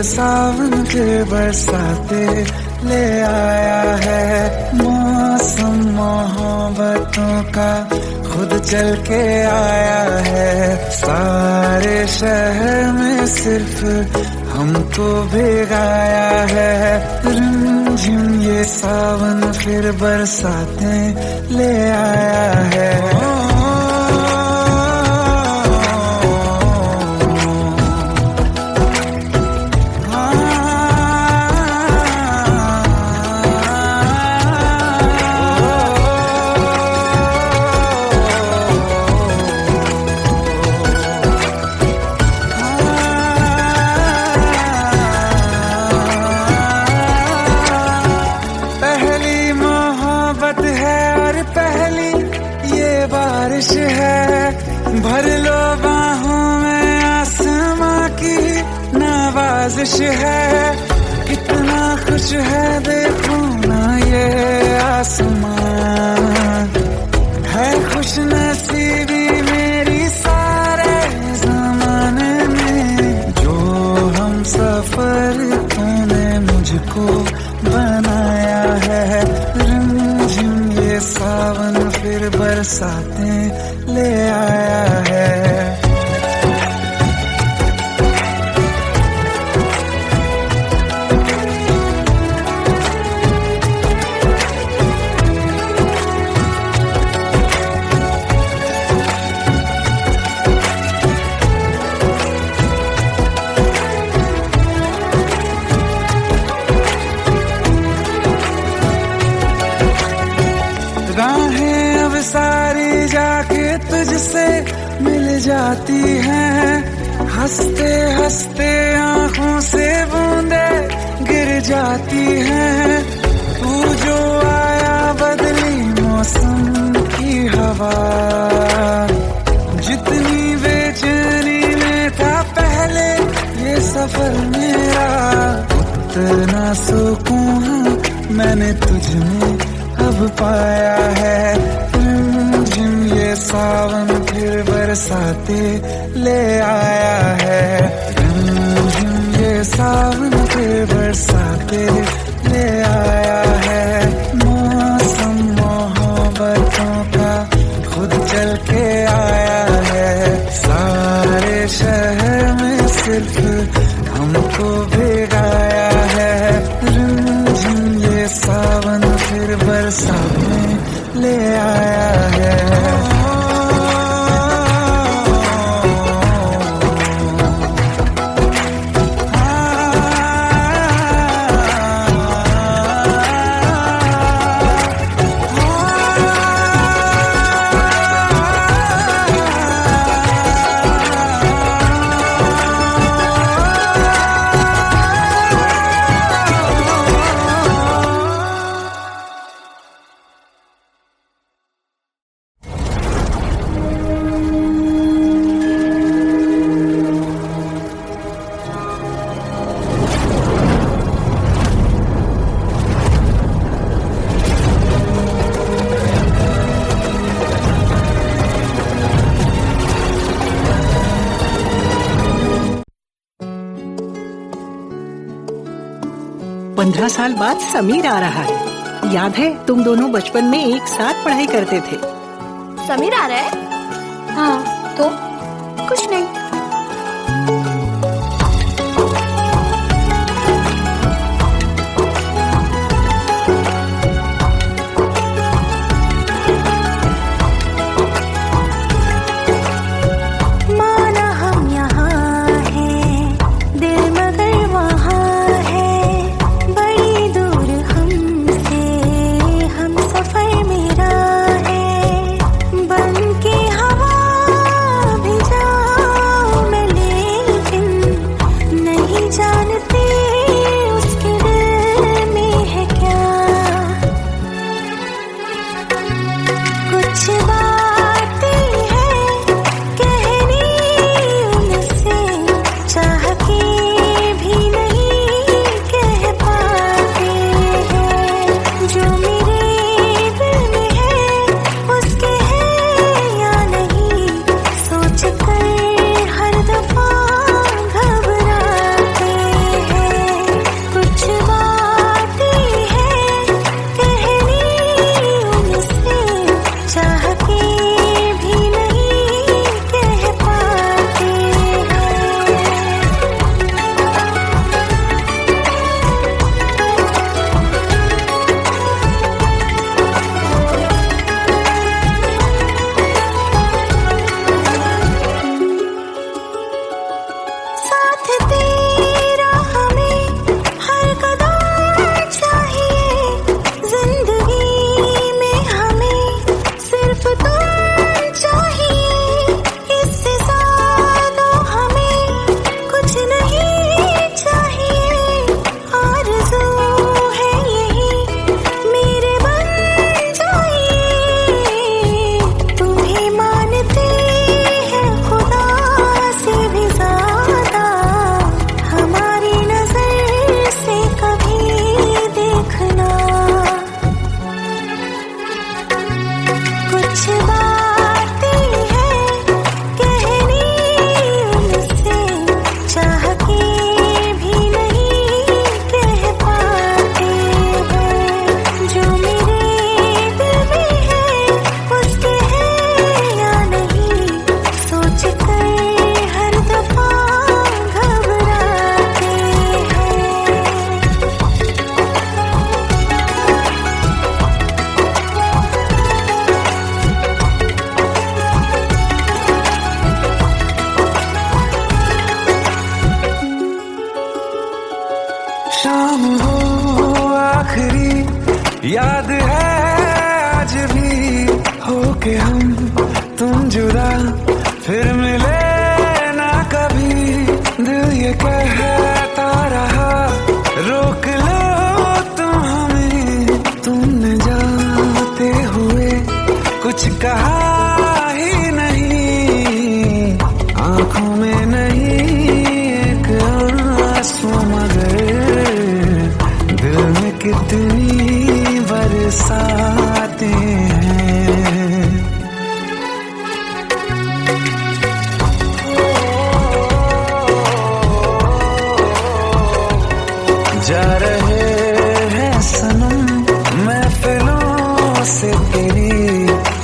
सावन के बरसाते ले आया है। मौसम मोहब्बतों का खुद चल के आया है। सारे शहर में सिर्फ हमको भिगाया है। रिमझिम ये सावन फिर बरसाते ले आया है। बारिश है भर लो बाहों में, आसमां की नवाजिश है। कितना खुश है देखो ना ये आसमां, है खुश नसीबी मेरी सारे जमाने में। जो हम सफर तूने मुझको बनाया है। रिमझिम ये सावन फिर बरसाते ले आया है। राहें अब सारी जाके तुझसे मिल जाती हैं। हंसते हंसते आंखों से बूंदे गिर जाती हैं। तू जो आया बदली मौसम की हवा, जितनी बेचैनी में था पहले ये सफर मेरा, उतना सुकून मैंने तुझमें अब पाया है। रिमझिम ये सावन फिर बरसाते ले आया है। रिमझिम ये सावन फिर बरसाते ले आया है। मौसम मोहब्बतों का खुद चल के आया है। सारे शहर में सिर्फ हमको भिगाया है। रिमझिम ये सावन फिर बरसाते ले आया है। पंद्रह साल बाद समीर आ रहा है। याद है तुम दोनों बचपन में एक साथ पढ़ाई करते थे। समीर आ रहा है? हाँ तो कुछ नहीं।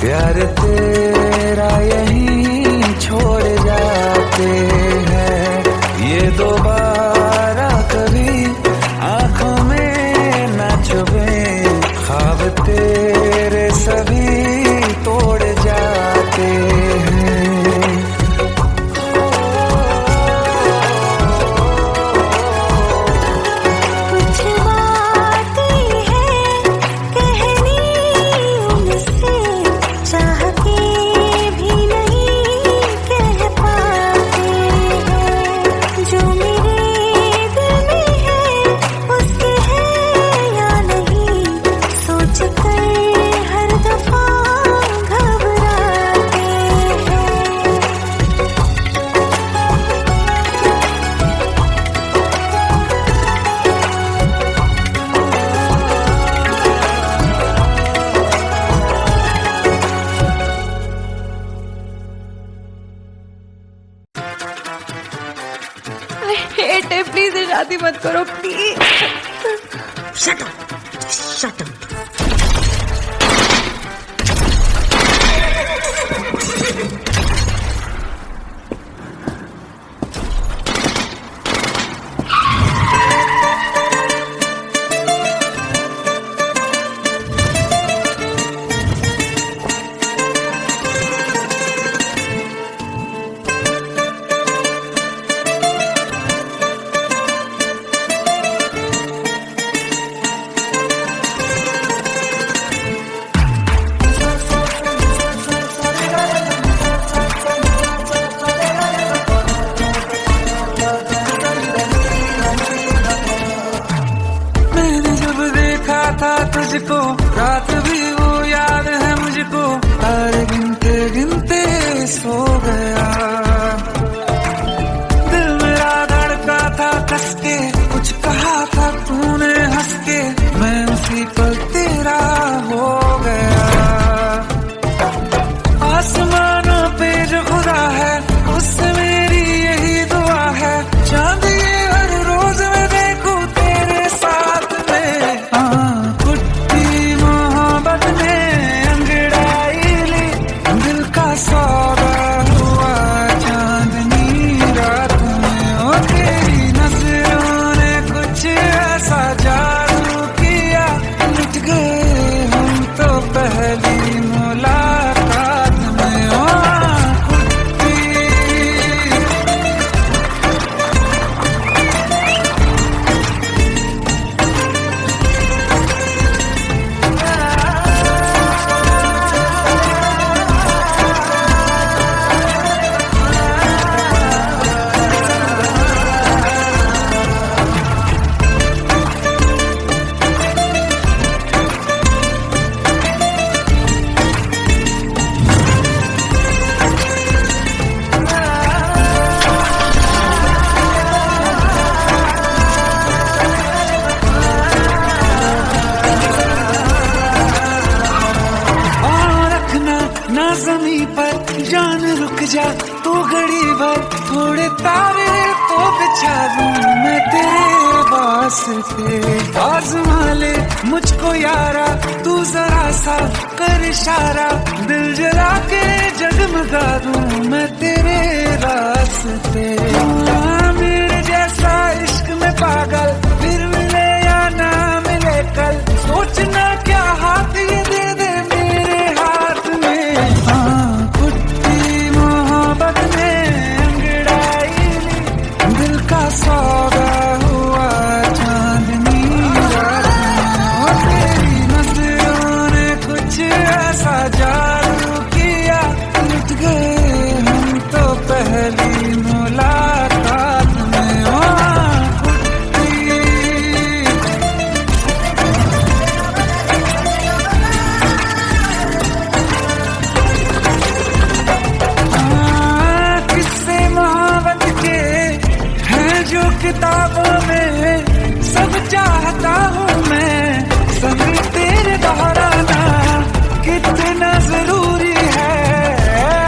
प्यार तेरा यही छोड़ जाते हैं, ये दोबारा कभी आंखों में न चुभे, ख्वाब तेरे सभी तोड़ जाते हैं। कुछ बातें हैं कहनी उनसे, चाह के भी नहीं कह पाते हैं। जो मेरे दिल में है उसके है या नहीं, सोच कर हर दफा घबराते हैं। हेट है, प्लीज शादी मत करो please. Shut up! Shut up! मैंने जब देखा था तुझको, रात भी वो याद है मुझको, तारे गिनते गिनते सो गया। दिल मेरा धड़का था कस के, कुछ कहा था तूने हंस के, मैं उसी पल तेरा हो गया। आसमानों पे जो खुदा है उससे मेरी यही दुआ है, चांद ये हर रोज मैं देखूं तेरे साथ में। कुट्टी मोहब्बत ने अंगड़ाई ली, दिल का सौदा हुआ चांदनी रात में। ओ तेरी नजरों ने कुछ ऐसा जादू किया, मिट गए हम तो पहली मुलाकात में। ओ कुट्टी और रखना ना ज़मीं पर जान, रुक जा तू घड़ी भर, थोड़े तारे तो बिछा दूं मैं तेरे वास्ते। आज़मा ले मुझको यारा, तू जरा सा कर इशारा, दिल जला के जगमगा दूं मैं तेरे रास्ते। मेरे जैसा इश्क में पागल फिर मिले या ना मिले कल, सोचना क्या हाथ ये दे दे मेरे हाथ में। कुट्टी मोहब्बत ने अंगड़ाई ली, दिल का सौदा हुआ चांदनी रात में। ओ तेरी नजरों ने कुछ ऐसा जादू किया, मिट गए हम तो पहली मुलाकात में। ओ कुट्टी किस्से मोहब्बत के हैं जो किताबों में, सब चाहता हूँ मैं संग तेरे दोहराना, कितना जरूरी है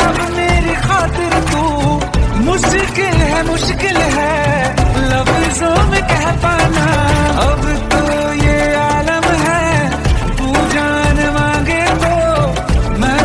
अब मेरी खातिर तू। मुश्किल है लफ्जों में कह पाना, अब तो ये आलम है तू जान मांगे तो मैं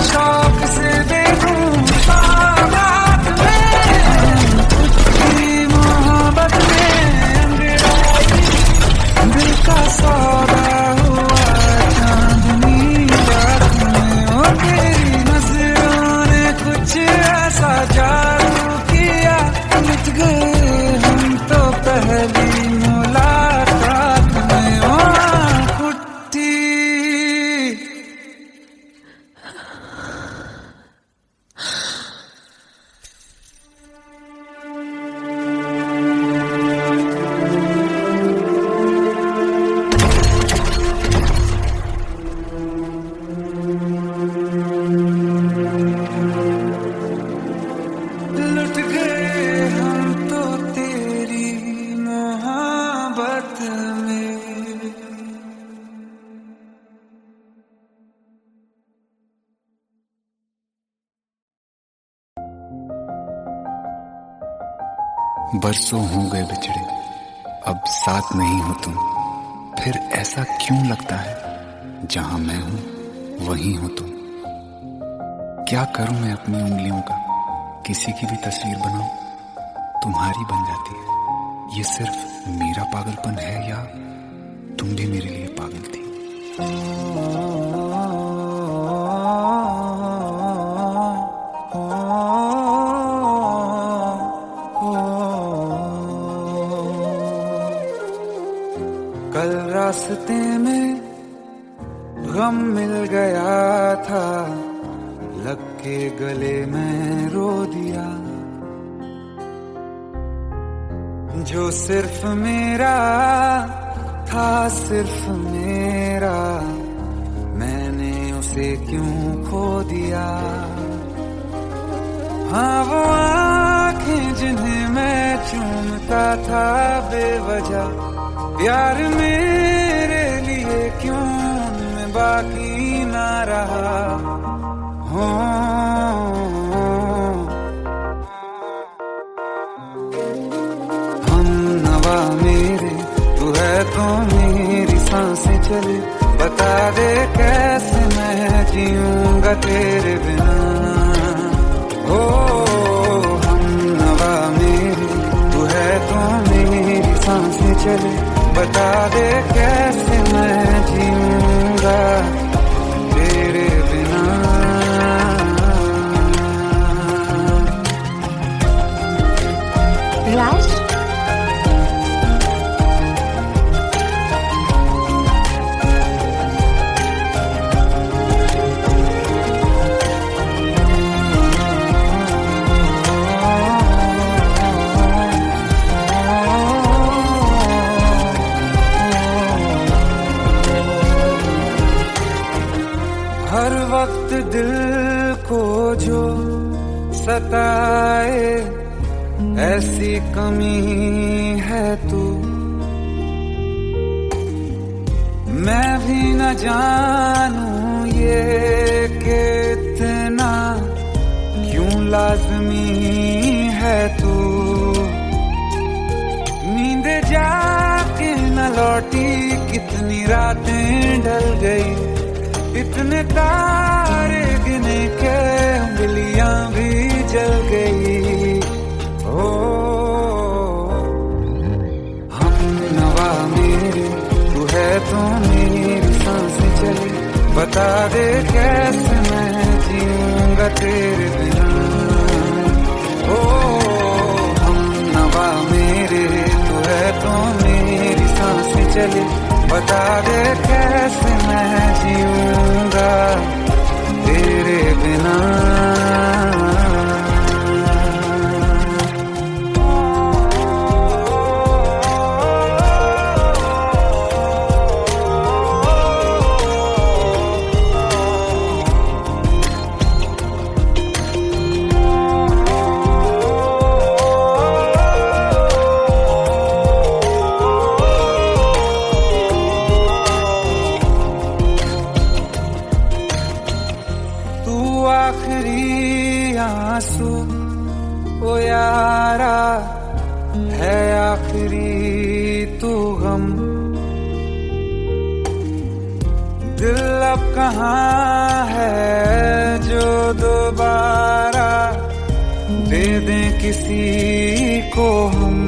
बरसों हो गए बिछड़े, अब साथ नहीं हो तुम। फिर ऐसा क्यों लगता है, जहां मैं हूं वहीं हो तुम। क्या करूं मैं अपनी उंगलियों का, किसी की भी तस्वीर बनाऊं, तुम्हारी बन जाती है। ये सिर्फ मेरा पागलपन है या तुम भी मेरे लिए पागल थी। कल रास्ते में गम मिल गया था, लग के गले में रो दिया। जो सिर्फ मेरा था, सिर्फ मेरा, मैंने उसे क्यों खो दिया। हाँ वो आँखें जिन्हें मैं चूमता था बेवजह, प्यार मेरे लिए क्यों उनमें बाकी ना रहा। हो हम नवा मेरे, तू है तो मेरी सांसें चले। बता दे कैसे मैं जीऊंगा तेरे बिना। हो हम नवा मेरे, तू है तो मेरी सांसें चले। बता दे कैसे मैं जीऊंगा तेरे बिना। राज, हर वक्त दिल को जो सताए, ऐसी कमी है तू। मैं भी न जानूं ये कि इतना क्यों लाज़मी है तू। नींद जाके न लौटी, कितनी रातें ढल गई। इतने तारे गिने के उंगलियां भी जल गई। ओ हम नवा मेरे, तू है तो मेरी सांसें चली। बता दे कैसे मैं जीऊंगा तेरे बिना। ओ हम नवा मेरे, तू है तो मेरी सांसें चली। बता दे कैसे मैं जीऊंगा तेरे बिना। आखिरी आंसू ओ यारा है, आखिरी तू गम। दिल अब कहाँ है जो दोबारा दे दें किसी को हम।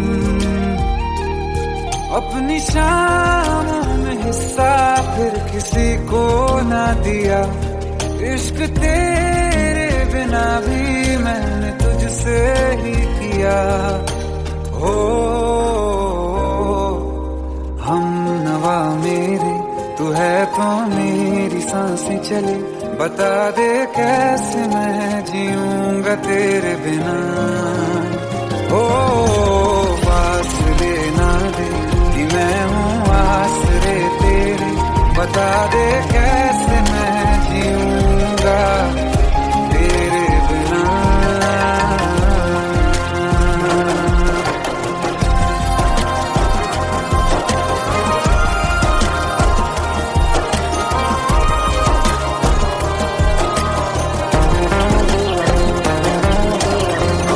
अपनी शामों में हिस्सा फिर किसी को ना दिया। इश्क तेरे बिना भी मैंने तुझसे ही किया। हो हम नवा मेरे, तू है तो मेरी सांसें चले। बता दे कैसे मैं जीऊंगा तेरे बिना। हो फासले ना दे कि मैं हूँ आसरे तेरे। बता दे कैसे मैं जीऊंगा तेरे बिना।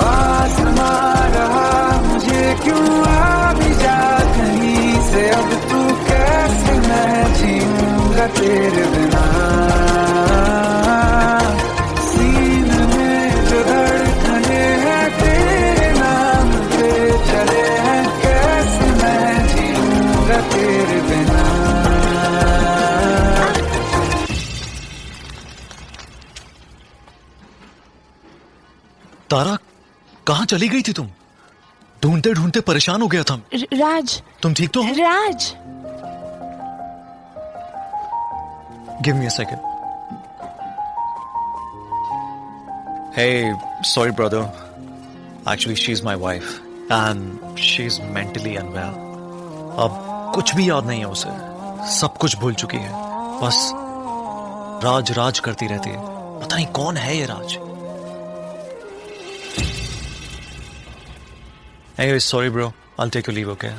आसमां रहा मुझे तारा, कहाँ चली गई थी तुम? ढूंढते ढूंढते परेशान हो गया था। राज, तुम ठीक तो हो? Raj. Give me a second. Hey, sorry brother. Actually, she's my wife and she's mentally unwell. अब कुछ भी याद नहीं है उसे, सब कुछ भूल चुकी है। बस राज राज करती रहती है। पता नहीं कौन है ये राज। Anyway, sorry bro. I'll take your leave, okay?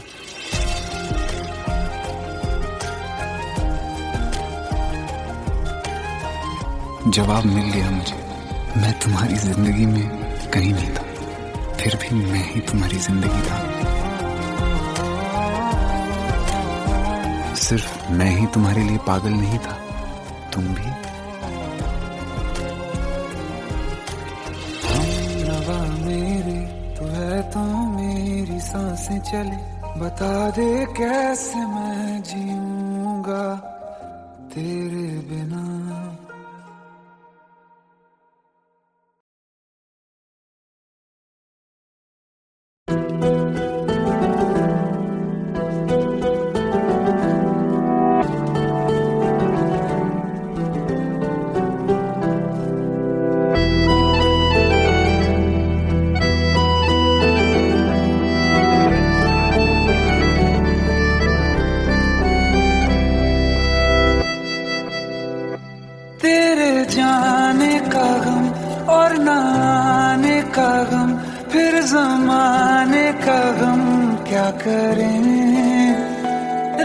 जवाब मिल गया मुझे। मैं तुम्हारी जिंदगी में कहीं नहीं था, फिर भी मैं ही तुम्हारी जिंदगी था। सिर्फ मैं ही तुम्हारे लिए पागल नहीं था, तुम भी। हमनवा मेरी तू है तो मेरी सांसें चले, बता दे कैसे मैं जीऊंगा तेरे बिना। तेरे जाने का गम और न आने का गम, फिर जमाने का गम क्या करें।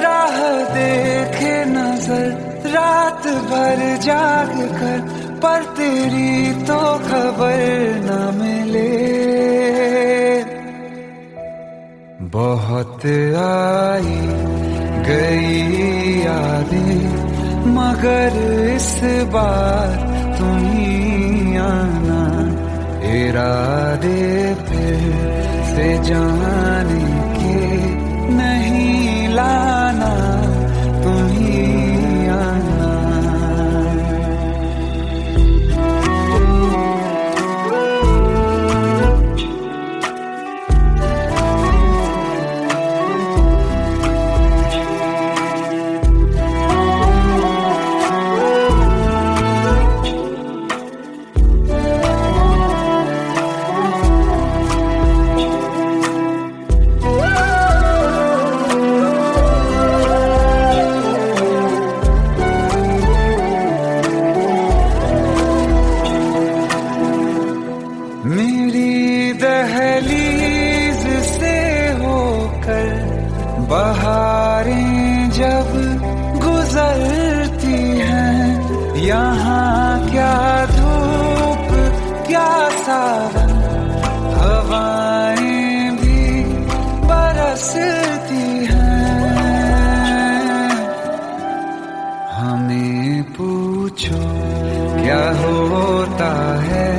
राह देखे नजर रात भर जाग कर, पर तेरी तो खबर न मिले। बहुत आई गई यादें, मगर इस बार तुम ही आना। इरादे फिर से जाने के नहीं लाना, तुम ही आना। मेरी दहलीज से होकर बहारें जब गुजरती हैं, यहाँ क्या धूप क्या सावन, हवाएं भी बरसती हैं। हमें पूछो क्या होता है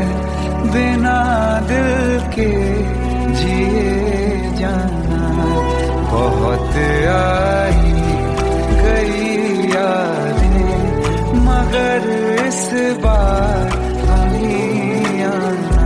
बिना दिल के जिए जाना। बहुत आई गई यादें, मगर इस बार तुम ही आना।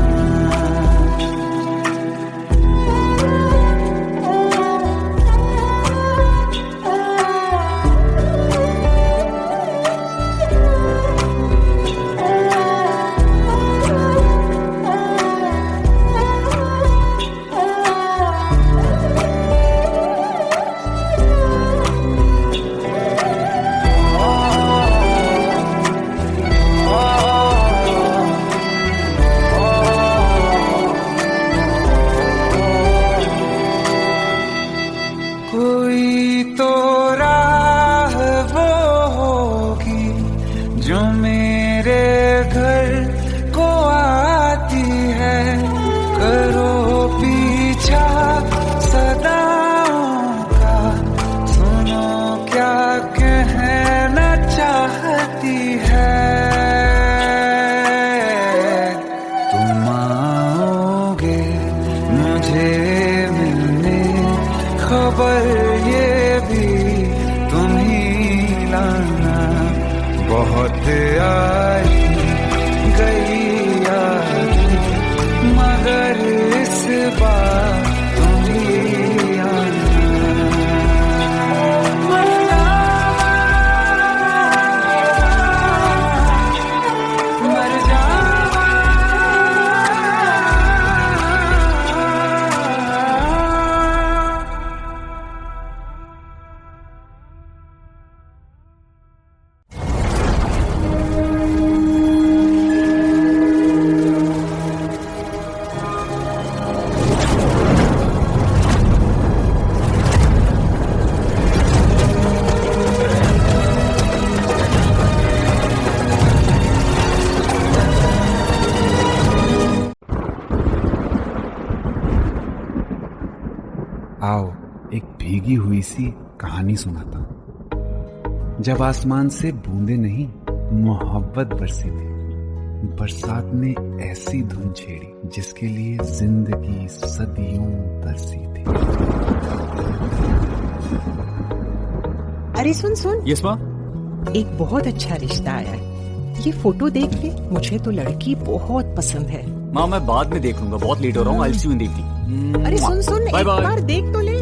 आओ एक भीगी हुई सी कहानी सुनाता हूं। जब आसमान से बूंदे नहीं मोहब्बत बरसी थी, बरसात ने ऐसी धुन छेड़ी जिसके लिए जिंदगी सदियों तरसी थी। अरे सुन सुन, यस माँ। एक बहुत अच्छा रिश्ता आया है, ये फोटो देख ले। मुझे तो लड़की बहुत पसंद है। माँ मैं बाद में देख लूंगा, बहुत लेट हो रहा हूँ। आई सी यू इन द इवनिंग। अरे सुन सुन, एक बार देख तो ले।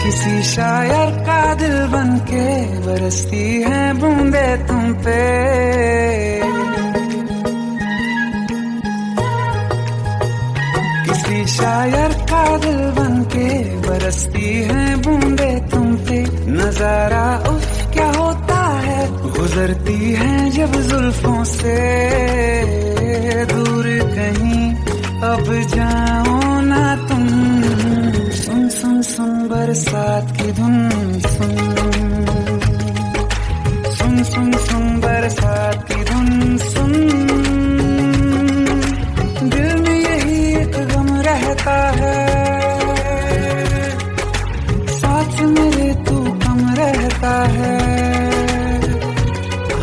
किसी शायर का दिल बनके बरसती है बूंदे तुम पे। किसी शायर का दिल बनके बरसती है बूंदे तुम पे। नजारा उफ क्या होता है, गुजरती है जब जुल्फों से। दूर कहीं अब जाओ ना तुम, सुन सुन सुन बरसात की धुन। सुन सुन सुन सुन बरसात की धुन। सुन दिल में यही एक गम रहता है, साथ मेरे तू कम रहता है।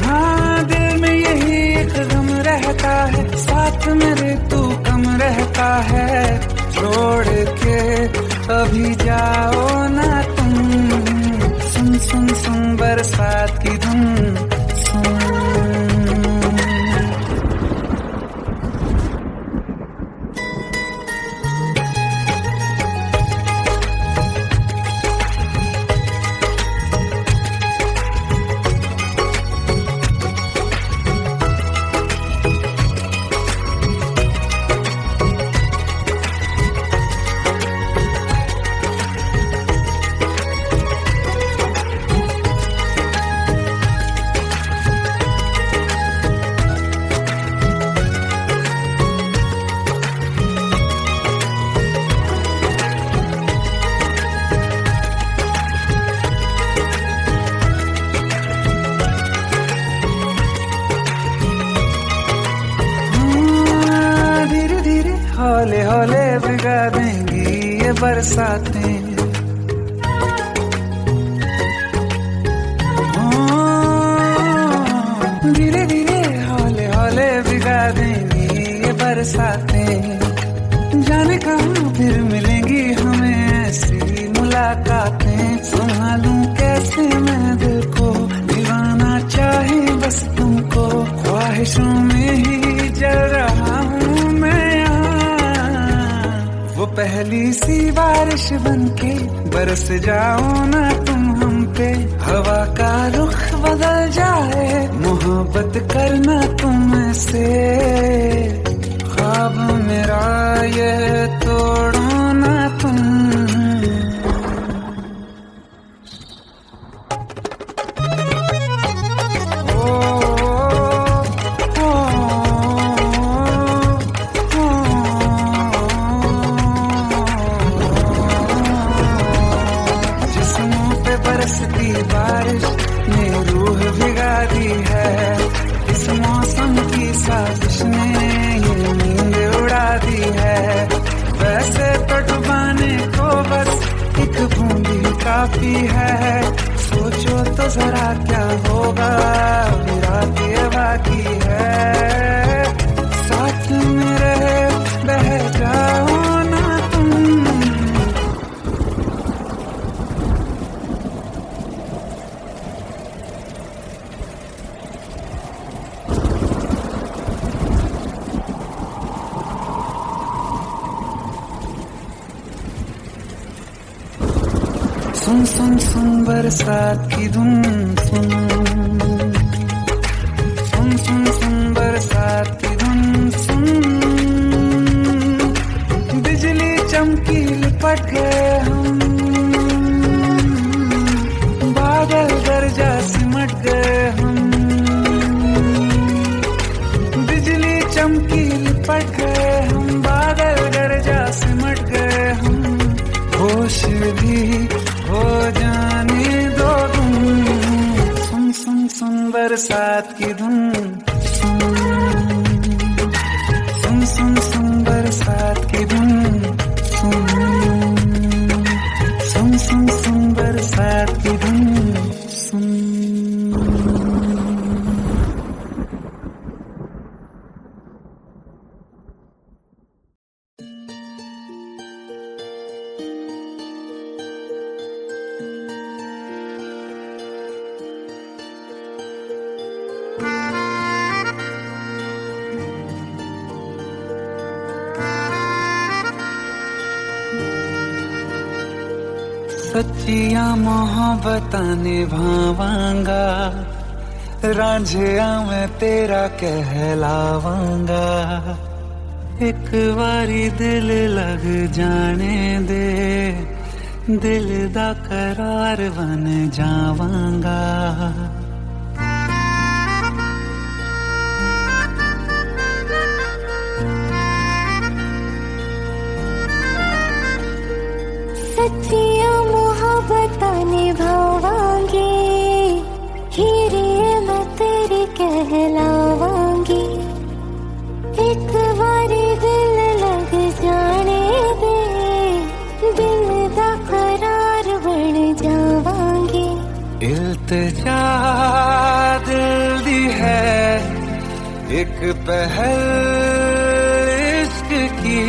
हाँ दिल में यही एक गम रहता है, साथ मेरे तू कम रहता है। छोड़ के अभी जाओ ना तुम, सुन सुन सुन बरसात की धुन। सुन हौले हौले भिगा देंगी ये बरसातें। धीरे धीरे हौले हौले भिगा देंगी ये बरसातें। जाने कहाँ फिर मिलेंगी हमें ऐसी मुलाकातें। संभालूं कैसे मैं दिल को, दीवाना चाहे बस तुमको। ख्वाहिशों में ही जल रहा हूँ मैं यहाँ। वो पहली सी बारिश बनके बरस जाओ ना तुम हम पे। हवा का रुख बदल जाए, मोहब्बत करना तुम से। ख्वाब मेरा ये तोड़ो ना तुम। बरसती बारिश ने रूह भिगा दी है। इस मौसम की साजिश ने ये नींद उड़ा दी है। वैसे तो डुबाने को बस एक बूंदी काफी है। सोचो तो जरा क्या होगा, अभी रात ये बाकी है। साथ मेरे बह जाओ ना तुम। सुन सुन सुन बरसात की धुन। सुन सुन सुन सुन बरसात की धुन। सुन बिजली चमकी लिपट गए हम, बादल सच्चिया मोहब्बतां निभावांगा, रांझिया मैं तेरा कहलावांगा। एक बारी दिल लग जाने दे, दिल दा करार बन जावांगा। सच्चिया मोहब्बतां निभावांगी, हीरे मैं तेरी कहलावांगी। एक बारी दिल लग जाने दे, दिल दा करार बन जावांगी। इल्तिजा दिल दी है एक पहल इश्क की,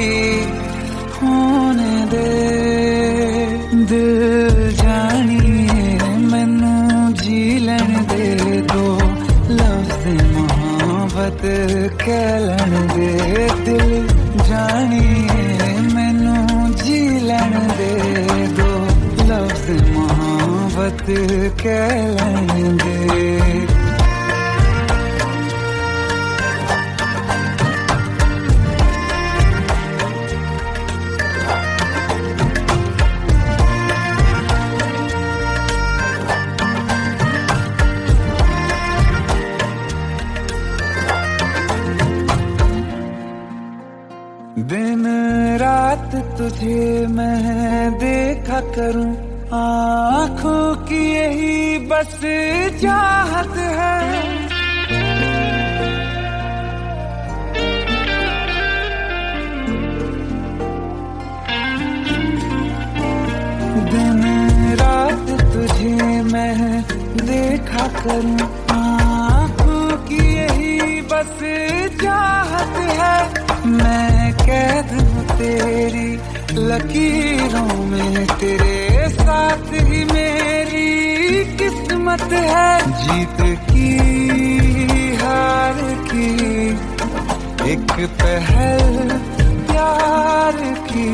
होने दे दिल जानिए मैनू जी लैन दे दो, लफ्ज़ मोहब्बत कह लैन दे। दिल जानिए मैनू जी लैन दे दो, लफ्ज़ मोहब्बत कह लैन दे। दिन रात तुझे मैं देखा करूं, आँखों की यही बस चाहत है। दिन रात तुझे मैं देखा करूं, आँखों की यही बस चाहत है। मैं कैद हूँ तेरी लकीरों में, तेरे साथ ही मेरी किस्मत है। जीत की हार की एक पहल प्यार की,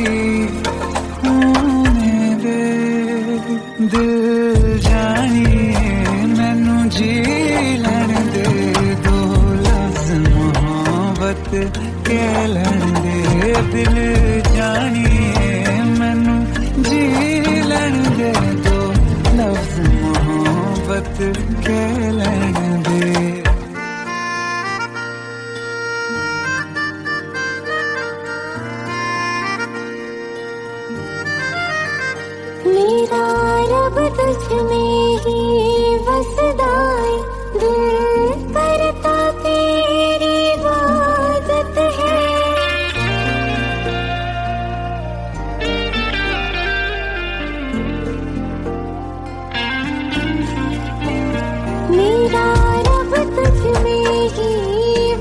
होने दे दिल जानिए मैनू जी लैन दे दो, लफ्ज़ मोहब्बत कह लैन दे। दिल जानिए मैनू जी लैन दे दो, लफ्ज़ मोहब्बत कह लैन दे। मेरा रब तुझ में ही बसदा है, दिल करता तेरी इबादत है। मेरा रब तुझ में ही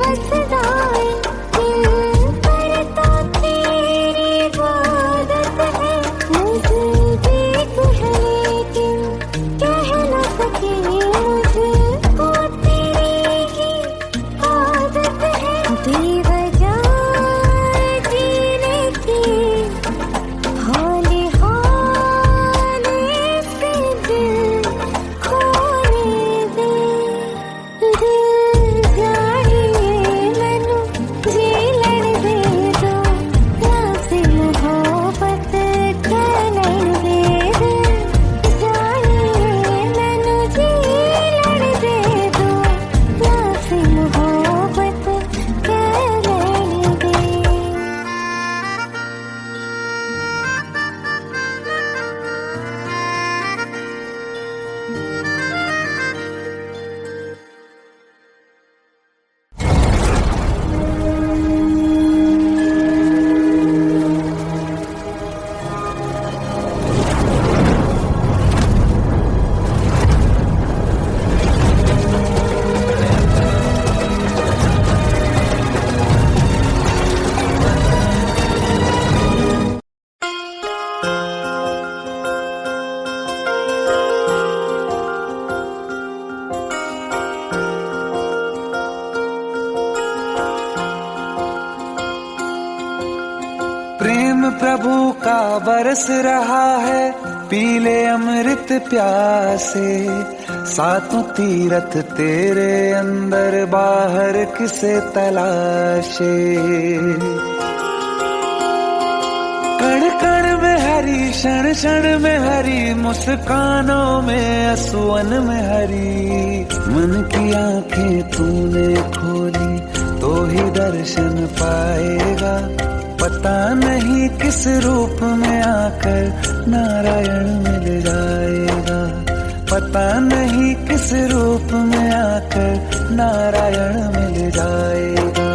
बसदा है, दिल करता तेरी इबादत है। मुझे देख है लेकिन कह न सके, मुझको तेरी ही आदत है। बेवजह जीने की हौले हौले से दिल खोने दे। दिल जानिए मैनू जी लैन दे दो, लफ्ज़ मोहब्बत कह लैन दे। दिल जानिए मैनू जी लैन दे दो, लफ्ज़ मोहब्बत कह लैन दे। प्रेम प्रभु का बरस रहा है, पीले अमृत प्यासे। सातों तीरथ तेरे अंदर, बाहर किसे तलाशे। कण कण में हरी, क्षण क्षण में हरी, मुस्कानों में असुवन में हरी। मन की आंखें तूने खोली तो ही दर्शन पाएगा। पता नहीं किस रूप में आकर नारायण मिल जाएगा। पता नहीं किस रूप में आकर नारायण मिल जाएगा।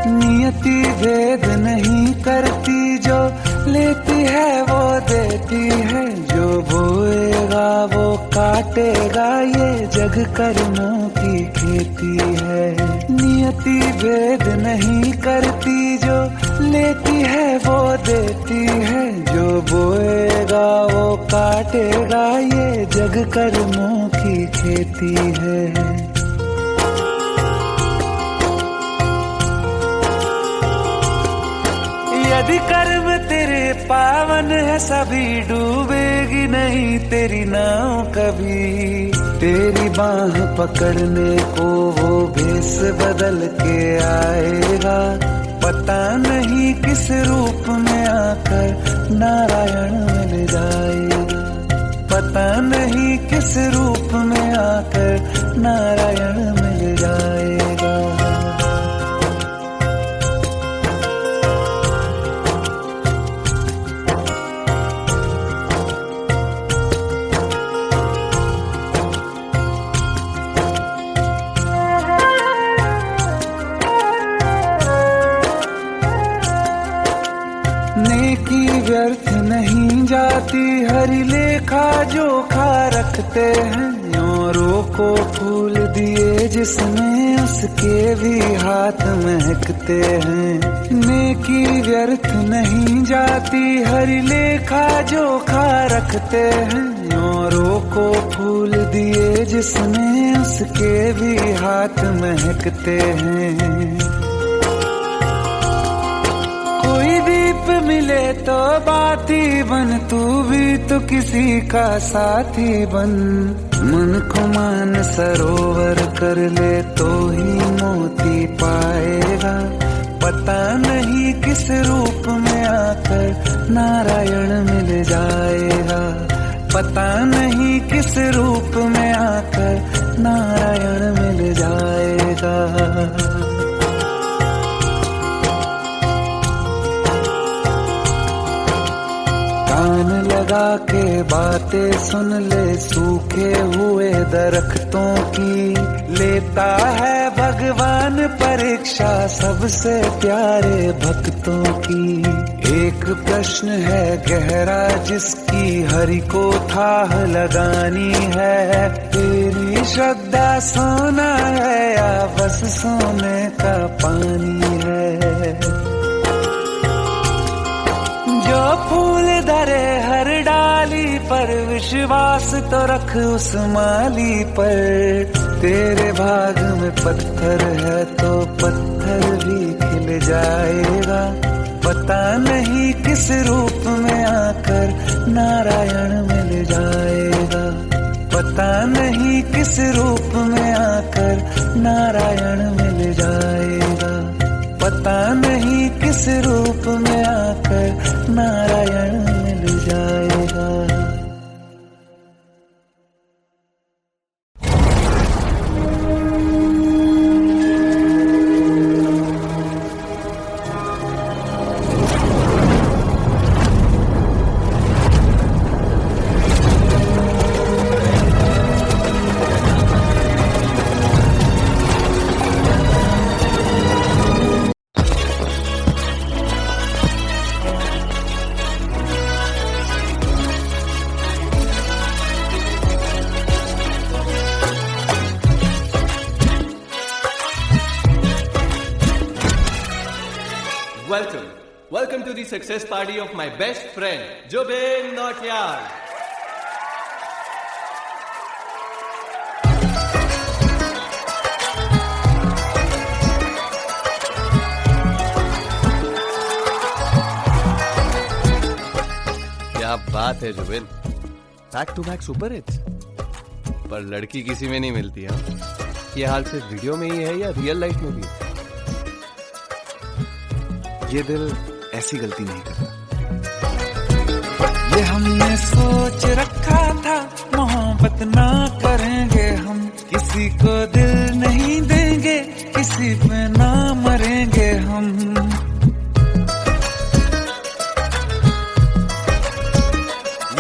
नियति भेद नहीं करती, जो लेती है वो देती है। जो बोएगा वो काटेगा, ये जग कर्मों की खेती है। नियति भेद नहीं करती, जो लेती है वो देती है। जो बोएगा वो काटेगा, ये जग कर्मों की खेती है। यदि कर्म तेरे पावन है, सभी डूबेगी नहीं तेरी नाव कभी। तेरी बाह पकड़ने को वो भेष बदल के आएगा। पता नहीं किस रूप में आकर नारायण मिल जाएगा। पता नहीं किस रूप में आकर नारायण मिल जाएगा। नेकी व्यर्थ नहीं जाती, हरि लेखा जोखा रखते हैं। औरों को फूल दिए जिसमें, उसके भी हाथ महकते हैं। नेकी व्यर्थ नहीं जाती, हरि लेखा जोखा रखते हैं। औरों को फूल दिए जिसमें, उसके भी हाथ महकते हैं। कोई दीप मिले तो बाती बन, तू भी तो किसी का साथी बन। मन को मान सरोवर कर ले तो ही मोती पाएगा। पता नहीं किस रूप में आकर नारायण मिल जाएगा। पता नहीं किस रूप में आकर नारायण मिल जाएगा। कान लगा के बातें सुन ले, सूखे हुए दरख्तों की। लेता है भगवान परीक्षा सबसे प्यारे भक्तों की। एक प्रश्न है गहरा जिसकी हरि को थाह लगानी है। तेरी श्रद्धा सोना है या बस सोने का पानी है। जो फूल धरे हर डाली पर, विश्वास तो रख उस माली पर। तेरे भाग में पत्थर है तो पत्थर भी खिल जाएगा। पता नहीं किस रूप में आकर नारायण मिल जाएगा। पता नहीं किस रूप में आकर नारायण मिल जाएगा। पता नहीं किस रूप में आकर नारायण मिल जाएगा। Welcome to the success party of my best friend, Jobin Nautiyal. क्या बात है Zubin, back to back super hits. पर लड़की किसी में नहीं मिलती है। ये हाल सिर्फ वीडियो में ही है या रियल लाइफ में भी? ये दिल ऐसी गलती नहीं करता। ये हमने सोच रखा था मोहब्बत ना करेंगे हम, किसी को दिल नहीं देंगे, किसी पे ना मरेंगे हम।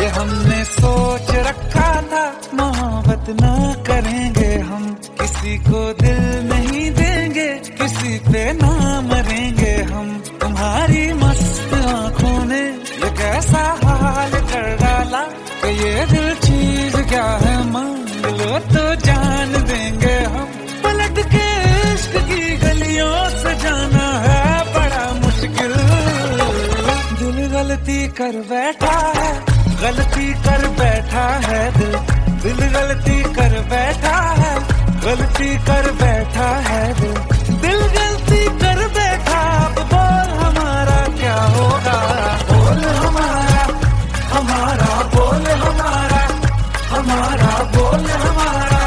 ये हमने सोच रखा था मोहब्बत ना करेंगे हम, किसी को दिल नहीं देंगे, किसी पे ना मरेंगे हम। तुम्हारी मस्त आंखों ने ये कैसा हाल कर डाला कि ये दिल चीज क्या है मांग लो तो जान देंगे हम। पलट के इश्क की गलियों से जाना है बड़ा मुश्किल। दिल गलती कर बैठा है, गलती कर बैठा है दिल, दिल गलती कर बैठा है, गलती कर बैठा है दिल, दिल गलती कर बैठा। अब बोल हमारा क्या होगा, बोल हमारा, हमारा बोल हमारा, हमारा बोल हमारा,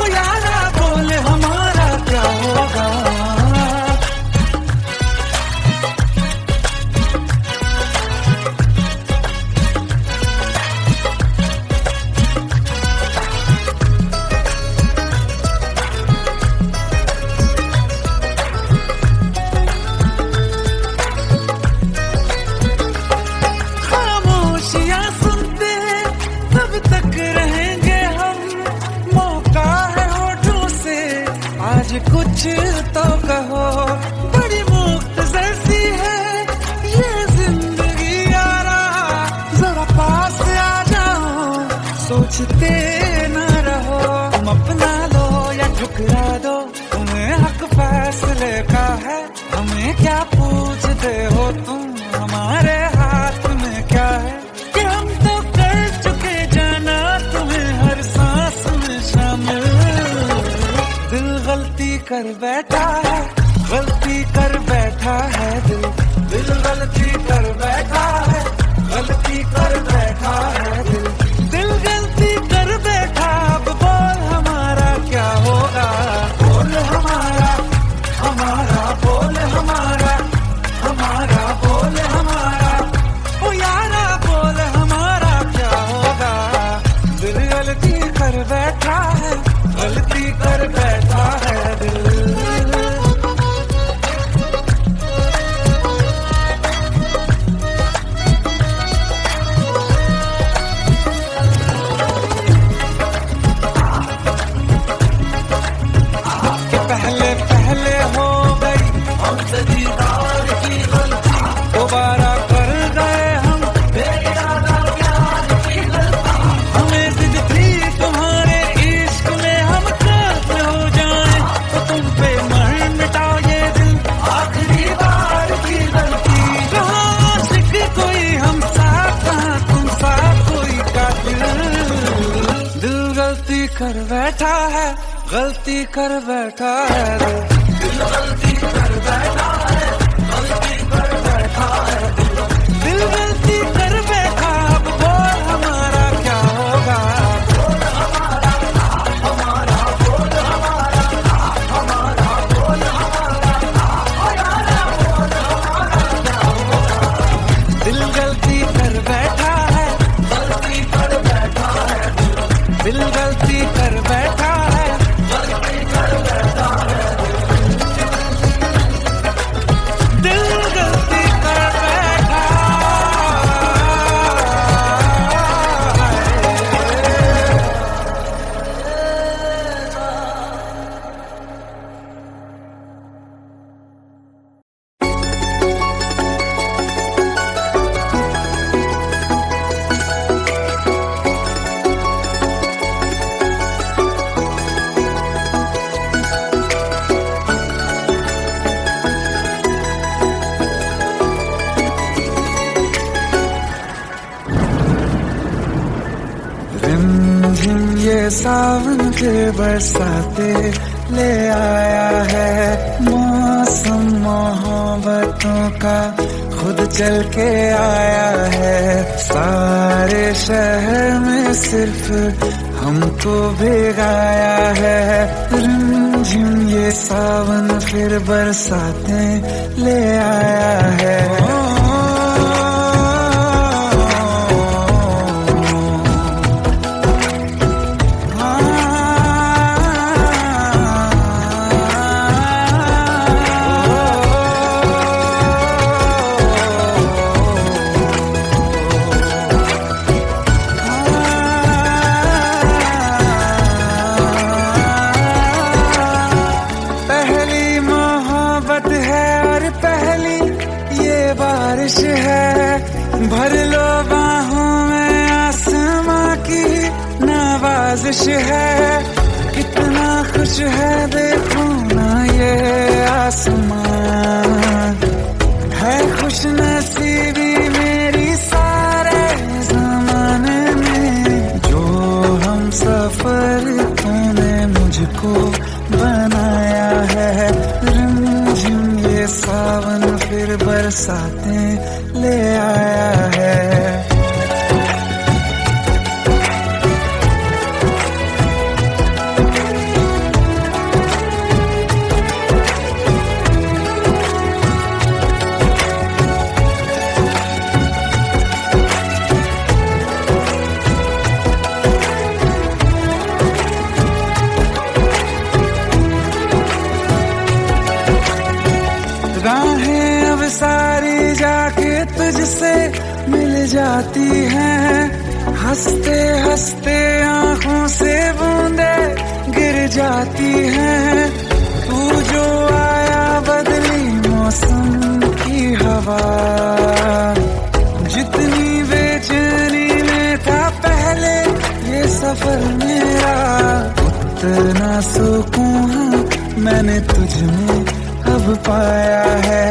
ओ यारा बोल हमारा क्या होगा। कुछ तो कहो, बड़ी मुफ्त जैसी है ये जिंदगी यारा, जरा पास आ जाओ, सोचते न रहो। तुम अपना लो या ठुकरा दो, तुम्हें हक फैसले का है, हमें क्या पूछते हो तुम, हमारे हाथ में क्या है कि हम तो कर चुके जाना तुम्हें हर सांस में शामिल। दिल गलती कर बैठा है, गलती कर बैठा है दिल, दिल गलती कर बैठा है, गलती कर बैठा है दिल, दिल गलती कर बैठा। अब बोल हमारा क्या होगा, बोल हमारा, हमारा बोल हमारा, हमारा बोल हमारा, ओ यारा बोल हमारा क्या होगा। दिल गलती कर बैठा है, गलती कर बैठा है दिल। कि पहले पहले हो गई हमसे दीदार की गलती, दोबारा कर गए हम बेइरादा प्यार की गलती। हमें जिद थी तुम्हारे इश्क में हम काफिर हो जाएं, तो तुम पे मर मिटाओ ये दिल, आखिरी बार की गलती। कहाँ आशिक कोई हम साथ, कहाँ तुम साथ कोई कातिल। दिल गलती कर बैठा है, गलती कर बैठा है दिल, दिल गलती कर बैठा है, गलती कर बैठा है दिल, दिल गलती कर बैठा। अब बोल हमारा क्या होगा, बोल हमारा, हमारा बोल हमारा, हमारा बोल हमारा, ओ यारा बोल हमारा क्या होगा। दिल गलती कर बैठा है, गलती कर बैठा है दिल, दिल गलती कर बैठा है, गलती कर बैठा है दिल। सावन फिर बरसाते ले आया है। मौसम मोहब्बतों का खुद चल के आया है। सारे शहर में सिर्फ हमको भिगाया है। रिमझिम ये सावन फिर बरसाते ले आया है। बारिश है भर लो बाहों में आसमां की नवाजिश है। कितना खुश है देखो ना ये आसमां। है खुश नसीबी मेरी सारे जमाने में। जो हम सफर तूने मुझको बनाया है। रिमझिम ये सावन फिर बरसाते ले आया है। राहें अब सारी जाके तुझसे मिल जाती हैं। हंसते हंसते आंखों से बूंदे गिर जाती हैं। तू जो आया बदली मौसम की हवा। जितनी बेचैनी में था पहले ये सफर मेरा, उतना सुकून मैंने तुझ में अब पाया है।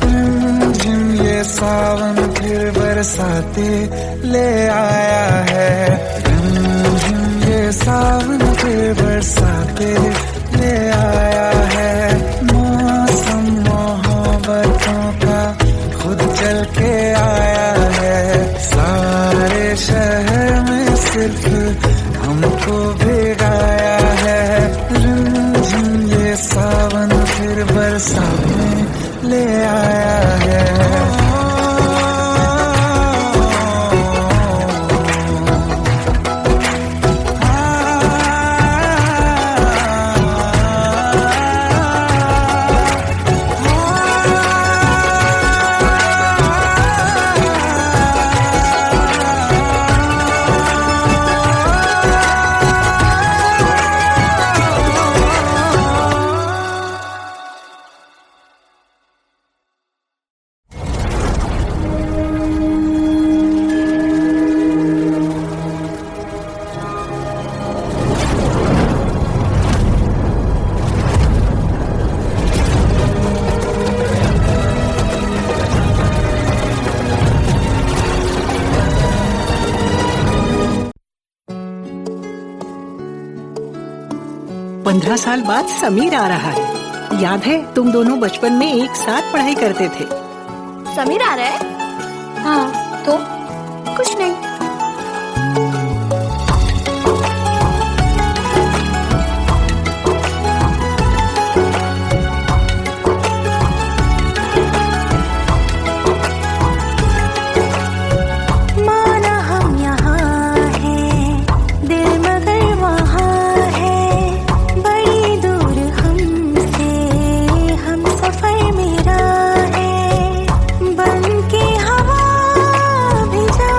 रिमझिम ये सावन फिर बरसाते ले आया है। रिमझिम ये सावन फिर बरसाते ले आया है। मौसम मोहब्बतों का खुद चल के आया है। सारे शहर में सिर्फ हमको भिगाया है। रिमझिम ये सावन फिर बरसाते ले आया है। पंद्रह साल बाद समीर आ रहा है। याद है तुम दोनों बचपन में एक साथ पढ़ाई करते थे। समीर आ रहा है? हाँ, तो कुछ नहीं। बन के हवा भी जा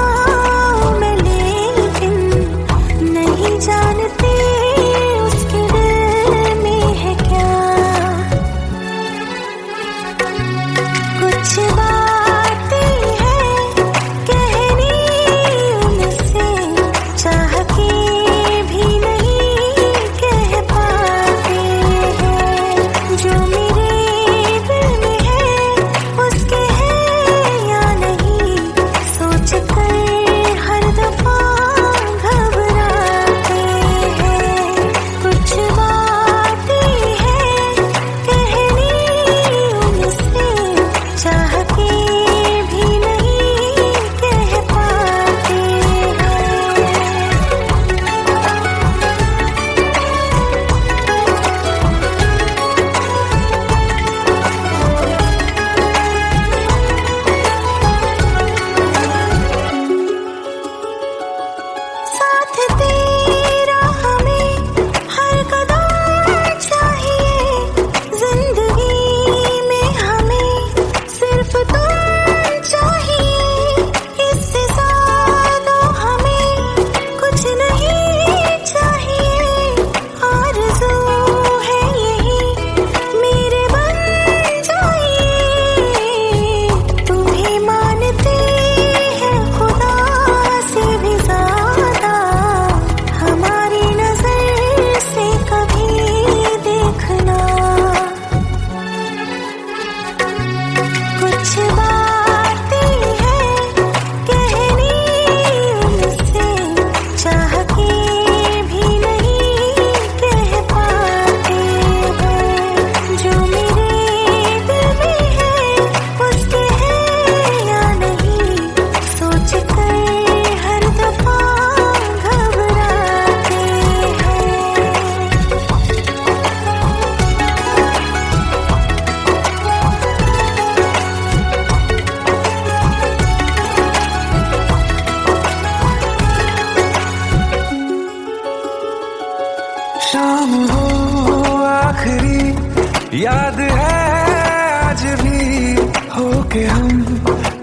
कि हम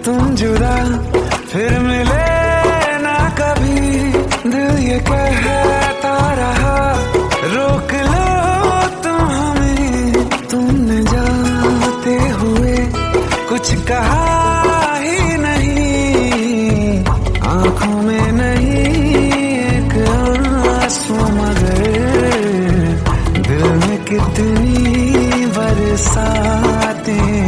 तुम जुदा फिर मिले ना कभी, दिल ये कहता रहा रोक लो तुम हमें, तुमने जाते हुए कुछ कहा ही नहीं, आंखों में नहीं एक आंसू मगर दिल में कितनी बरसाते हैं।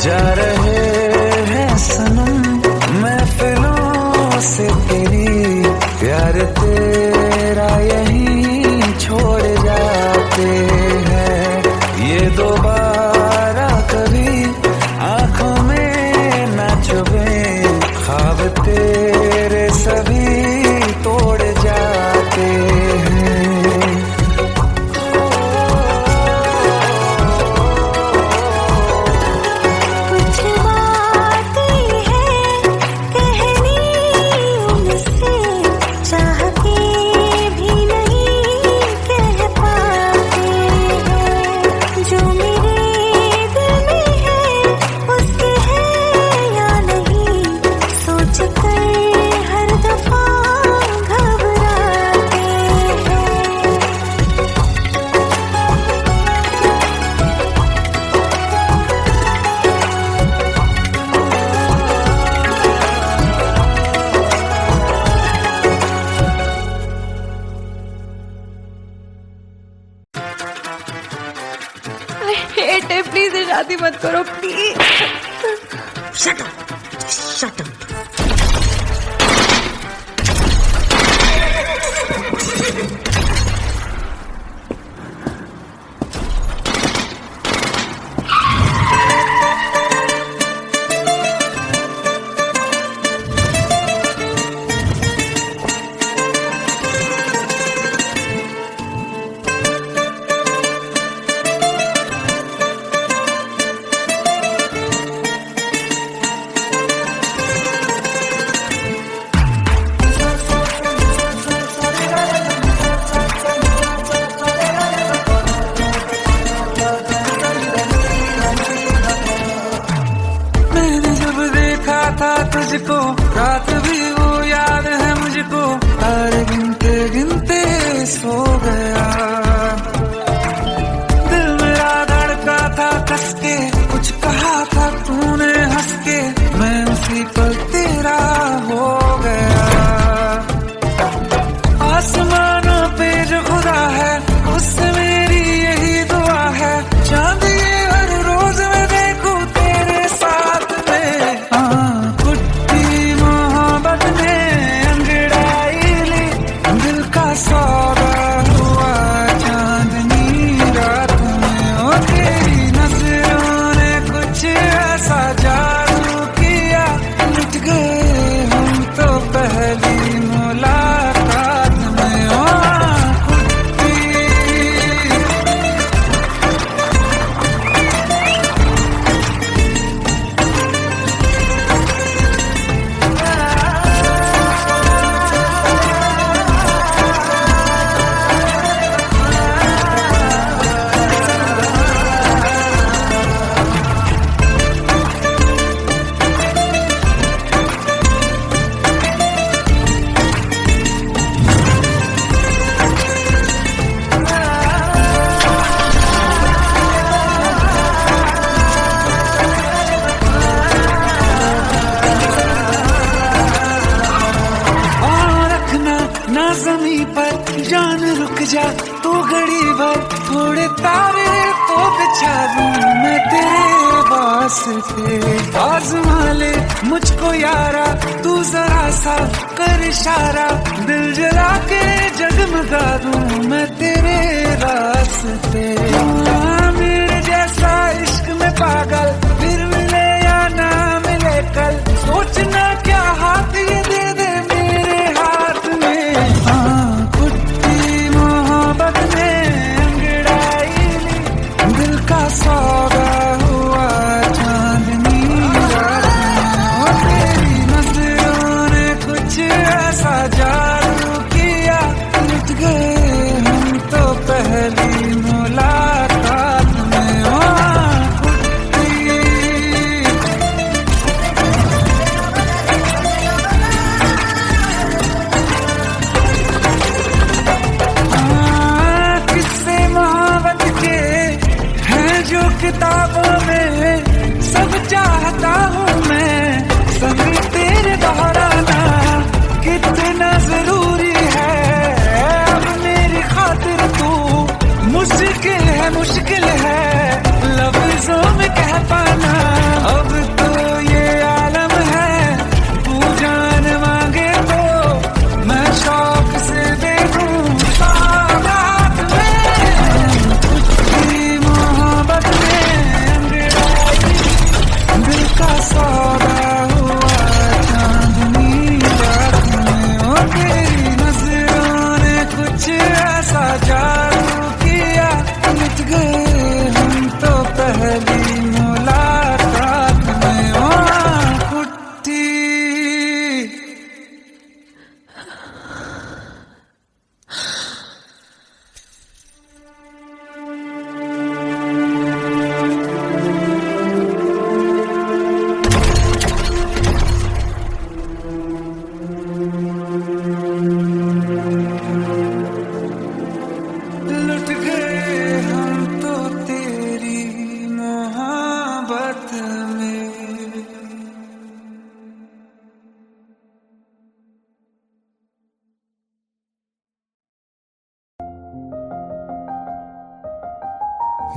जा रहे हैं सनम महफिलों से तेरी, प्यार तेरा यहीं छोड़ जाते हैं, ये दोबारा कभी आंखों में न चुभे, ख्वाब तेरे सभी तोड़ जाते हैं। कुछ बातें हैं कहनी उनसे, चाह के भी नहीं कह पाते हैं, जो मेरे दिल में है उसके है या नहीं, सोच कर हर दफा घबराते हैं। हेट है, प्लीज शादी मत करो प्लीज। Shut up. मैंने जब देखा था तुझको, रात भी वो याद है मुझको, तारे गिनते गिनते सो गया, दिल मेरा धड़का था कस के, कुछ कहा था तूने हंस के, मैं उसी पल तेरा हो गया। आसमानों पे जो खुदा है उससे मेरी यही दुआ है, चांद ये हर रोज मैं देखूं तेरे साथ में। कुट्टी मोहब्बत ने अंगड़ाई ली, दिल का सौदा हुआ चांदनी रात में, ओ तेरी नजरों ने कुछ ऐसा जादू किया, मिट गए हम तो पहली मुलाकात में। ओ कुट्टी ना जमी पर जान रुक जा तू घड़ी भर, थोड़े तारे तो बिछा दूं मैं तेरे वास्ते, आज़मा ले मुझको यारा तू जरा सा कर इशारा, दिल जला के जगमगा दूं मैं तेरे रास्ते। मेरे जैसा इश्क में पागल फिर मिले या ना मिले कल, सोचना क्या हाथ ये दे दे मेरे हाथ में। कुट्टी मोहब्बत ने अंगड़ाई ली, दिल का सौदा हुआ चांदनी रात में, और तेरी नजरों ने कुछ ऐसा जादू किया,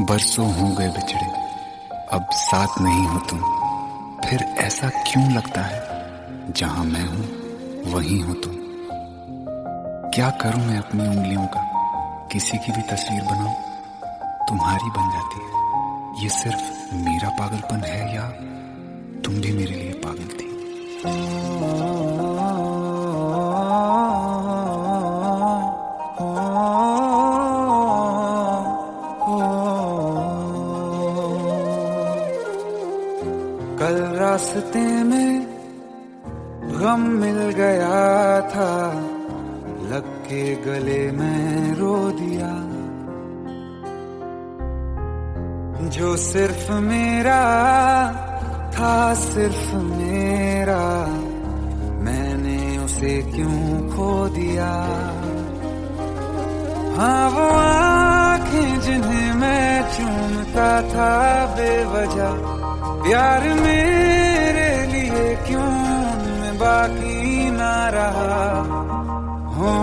बरसों हो गए बिछड़े, अब साथ नहीं हो तुम। फिर ऐसा क्यों लगता है, जहां मैं हूं वहीं हो तुम। क्या करूं मैं अपनी उंगलियों का, किसी की भी तस्वीर बनाऊं, तुम्हारी बन जाती है। ये सिर्फ मेरा पागलपन है या तुम भी मेरे लिए पागल थी। कल रास्ते में गम मिल गया था, लग के गले में रो दिया। जो सिर्फ मेरा था, सिर्फ मेरा, मैंने उसे क्यों खो दिया। हाँ वो आंखें जिन्हें मैं चूमता था बेवजह, प्यार मेरे लिए क्यों उनमें बाकी ना रहा। हो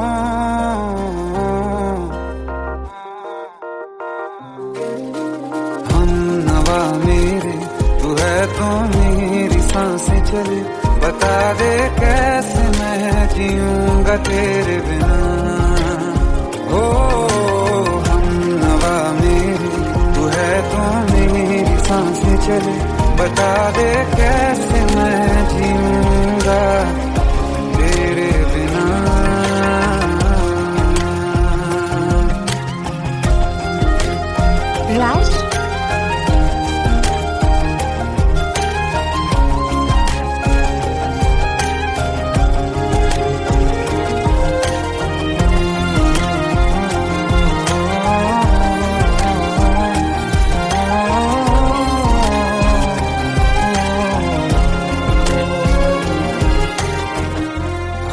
हम नवा मेरे, तू है तो मेरी सांसें चले। बता दे कैसे मैं जीऊंगा तेरे बिना। हो हम नवा मेरे, तू है तो मेरी सांसें चले। बता दे कैसे मैं जीऊंगा तेरे बिना। राज,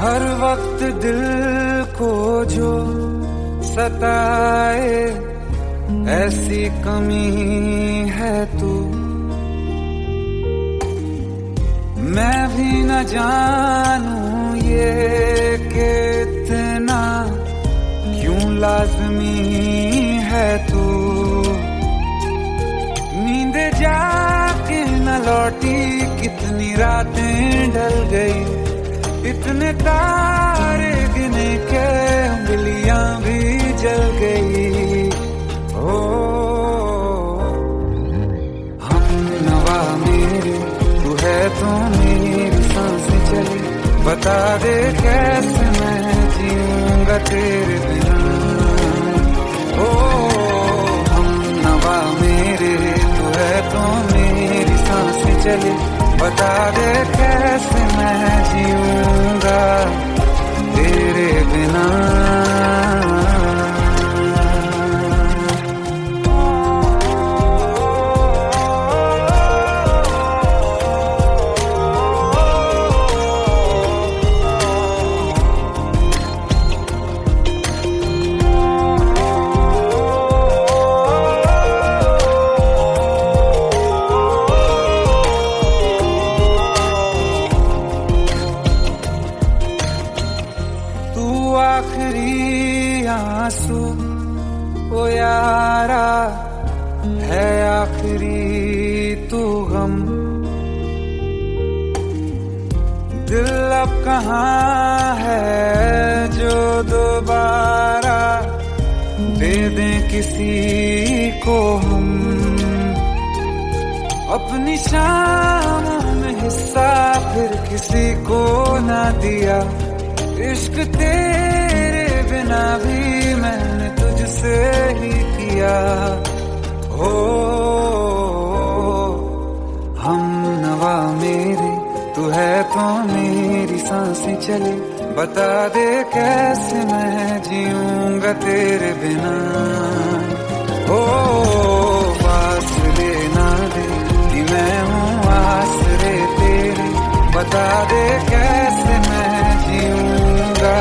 हर वक्त दिल को जो सताए, ऐसी कमी है तू। मैं भी न जानूं ये कि इतना क्यों लाज़मी है तू। नींद जाके न लौटी, कितनी रातें ढल गई। इतने तारे गिने के उंगलियां भी जल गई। ओ हम नवा मेरे, तू है तो मेरी सांसें चली। बता दे कैसे मैं जीऊंगा तेरे बिना। ओ हम नवा मेरे, तू है तो मेरी सांसें चली। बता दे कैसे मैं जीऊंगा तेरे बिना। आखिरी आंसू ओ यारा है, आखिरी तू गम। दिल अब कहाँ है जो दोबारा दे दें किसी को हम। अपनी शामों में हिस्सा फिर किसी को ना दिया। इश्क तेरे बिना भी मैंने तुझसे ही किया। हो हम नवा मेरे, तू है तो मेरी सांसें चले। बता दे कैसे मैं जीऊंगा तेरे बिना। ओ फासले ना दे कि मैं हूँ आसरे तेरे। बता दे कैसे मैं जीऊंगा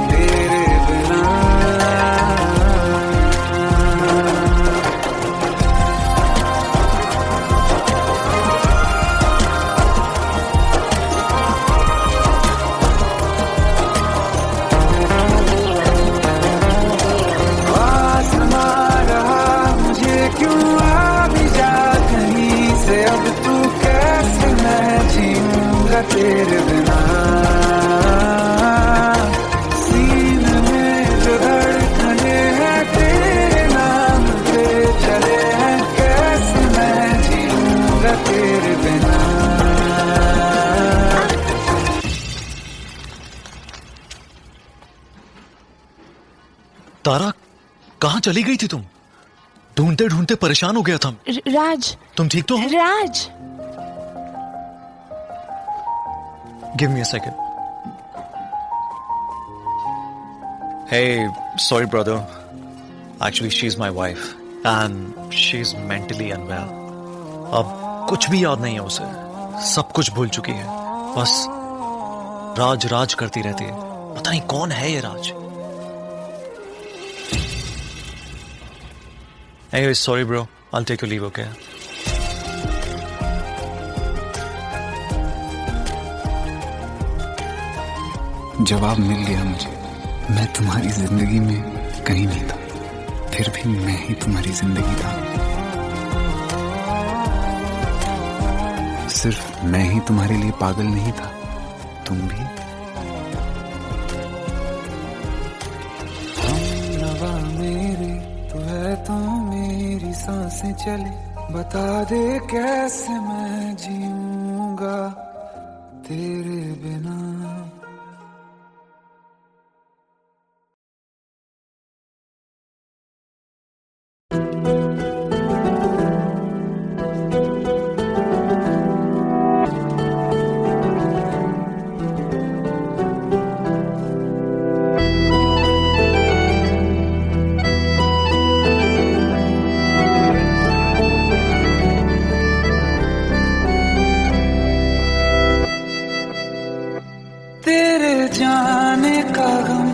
तेरे बिना। आसमां रहा मुझे तारा, कहाँ चली गई थी तुम? ढूंढते ढूंढते परेशान हो गया था। राज, तुम ठीक तो हो? Raj, give me a second. Hey, sorry brother. Actually, she's my wife and she's mentally unwell. अब कुछ भी याद नहीं है उसे, सब कुछ भूल चुकी है। बस राज राज करती रहती है। पता नहीं कौन है ये राज। Anyway, sorry bro. I'll take your leave, okay? जवाब मिल गया मुझे। मैं तुम्हारी जिंदगी में कहीं नहीं था, फिर भी मैं ही तुम्हारी जिंदगी था। सिर्फ मैं ही तुम्हारे लिए पागल नहीं था, तुम भी। हमनवा मेरी तू है, तो मेरी सांसें चले, बता दे कैसे मैं जीऊंगा तेरे बिना। तेरे जाने का गम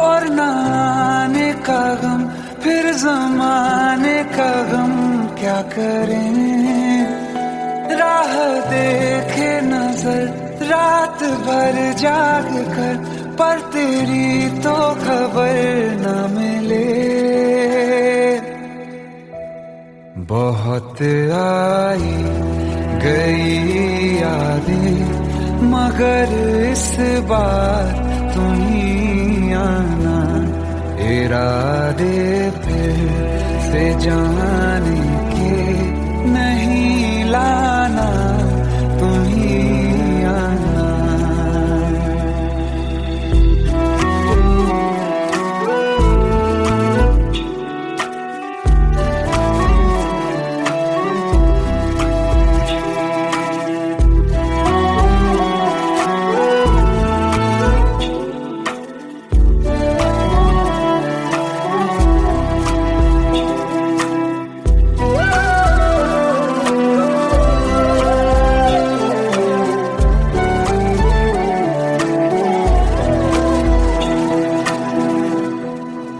और न आने का गम, फिर जमाने का गम क्या करें। राह देखे नजर रात भर जाग कर, पर तेरी तो खबर न मिले। बहुत आई गई यादें, मगर इस बार तुम ही आना। इरादे फिर से जाने के नहीं लाना, तुम ही आना।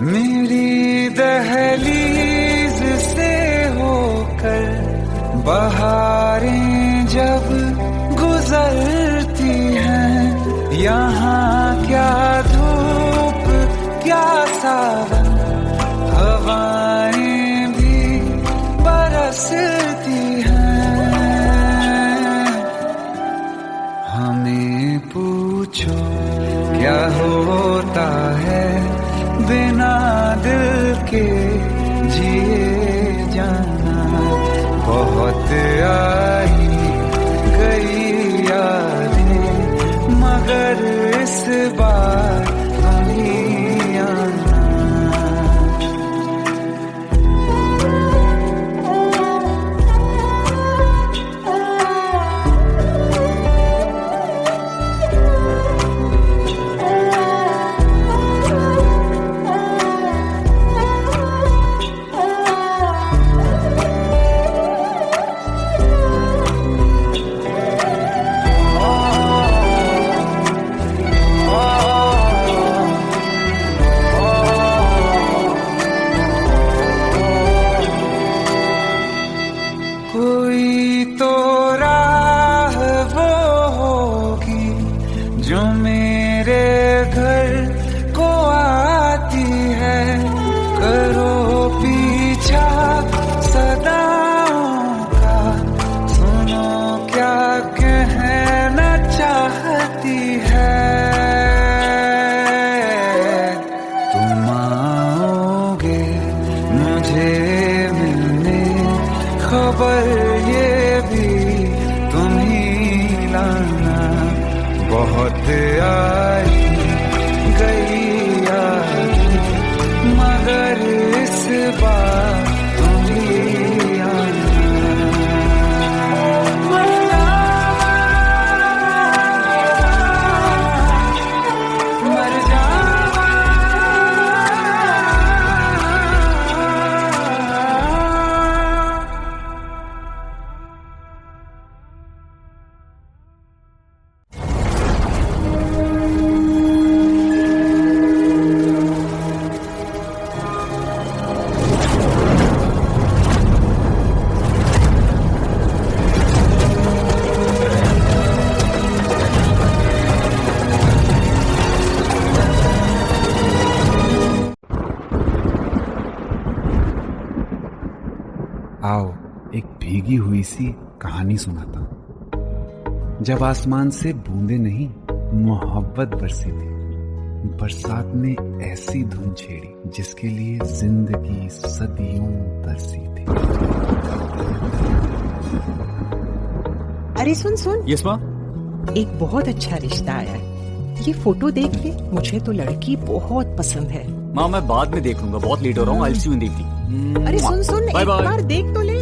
मेरी दहलीज से होकर बहारें जब गुजरती हैं, यहाँ क्या धूप क्या सावन, हवाएं भी बरसती हैं। हमें पूछो क्या होता है बिना दिल के जिए जाना। बहुत आई गई यादें, मगर इस बार नहीं आना। आओ एक भीगी हुई सी कहानी सुनाता हूं। जब आसमान से बूंदे नहीं मोहब्बत बरसी थी, बरसात ने ऐसी धुन छेड़ी जिसके लिए जिंदगी सदियों तरसी थी। अरे सुन सुन, यस माँ। एक बहुत अच्छा रिश्ता आया है। ये फोटो देख ले, मुझे तो लड़की बहुत पसंद है। माँ मैं बाद में देख लूंगा, बहुत लेट हो रहा हूँ। आई सी यू इन द इवनिंग। अरे सुन सुन, बाय एक बाय। बार देख तो ले।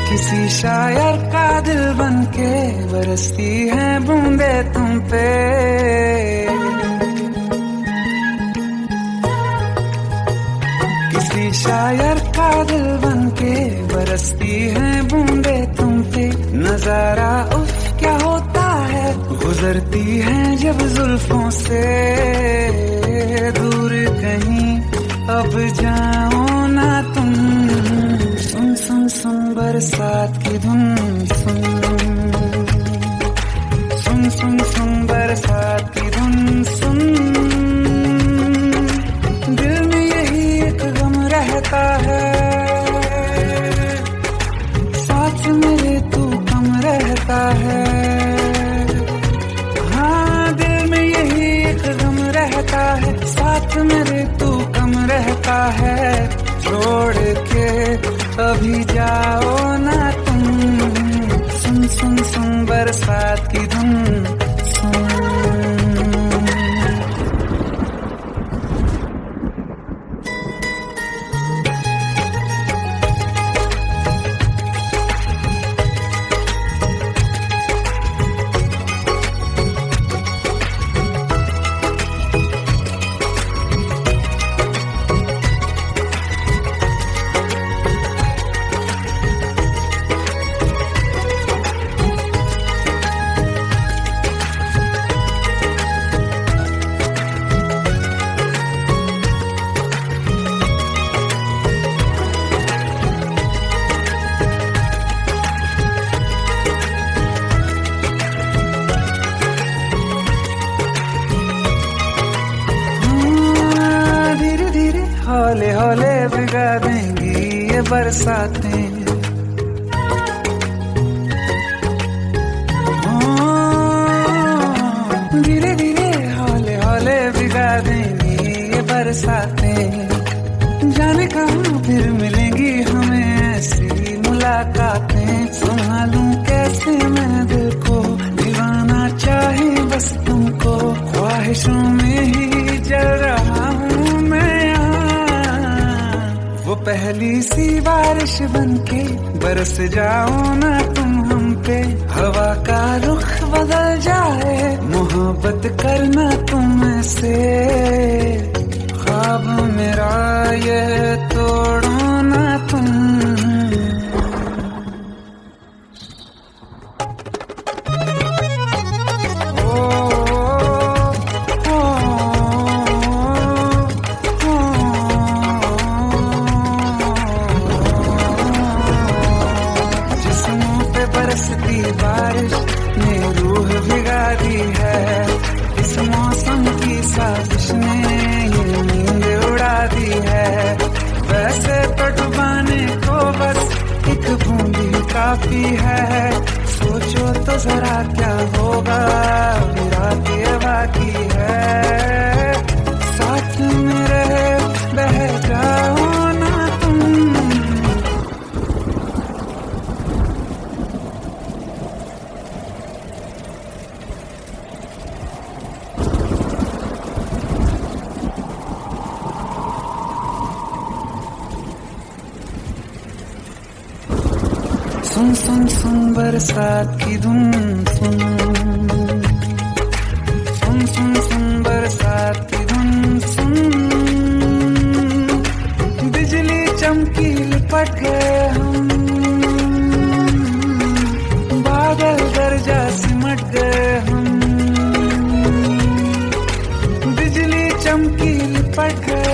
किसी शायर का दिल बनके बरसती है बूंदे तुम पे। किसी शायर का दिल बनके बरसती है बूंदे तुम पे। नजारा उफ क्या होता है, गुजरती है जब जुल्फों से। दूर कहीं अब जाओ ना तुम, सुन सुन सुन बरसात की धुन। सुन सुन सुन सुन बरसात की धुन। सुन दिल में यही एक गम रहता है, साथ मेरे तू कम रहता है। हाँ दिल में यही एक गम रहता है, साथ मेरे तू कम रहता है। छोड़ के अभी जाओ ना तुम, सुन सुन सुन बरसात की धुन। सुन हौले हौले भिगा देंगी ये बरसातें। धीरे धीरे हौले हौले भिगा देंगी ये बरसातें। जाने कहाँ फिर मिलेंगी हमें ऐसी मुलाकातें। संभालूं कैसे मैं दिल को, दीवाना चाहे बस तुमको। ख्वाहिशों में ही जल रहा हूँ मैं यहाँ। वो पहली सी बारिश बनके बरस जाओ ना तुम हम पे। हवा का रुख बदल जाए, मोहब्बत करना तुम से। ख्वाब मेरा ये तोड़ो ना तुम। बरसती बारिश ने रूह भिगा दी है। इस मौसम की साजिश ने ये नींद उड़ा दी है। वैसे तो डुबाने को बस एक बूंद ही काफी है। सोचो तो जरा क्या होगा, रात ये बाकी है। साथ मेरे बह जाओ ना तुम। सुन सुन सुन बरसात की धुन। सुन सुन सुन सुन बरसात की धुन। सुन बिजली चमकी लिपट गए हम, बादल गरजा सिमट गए हम, बिजली चमकी लिपट गए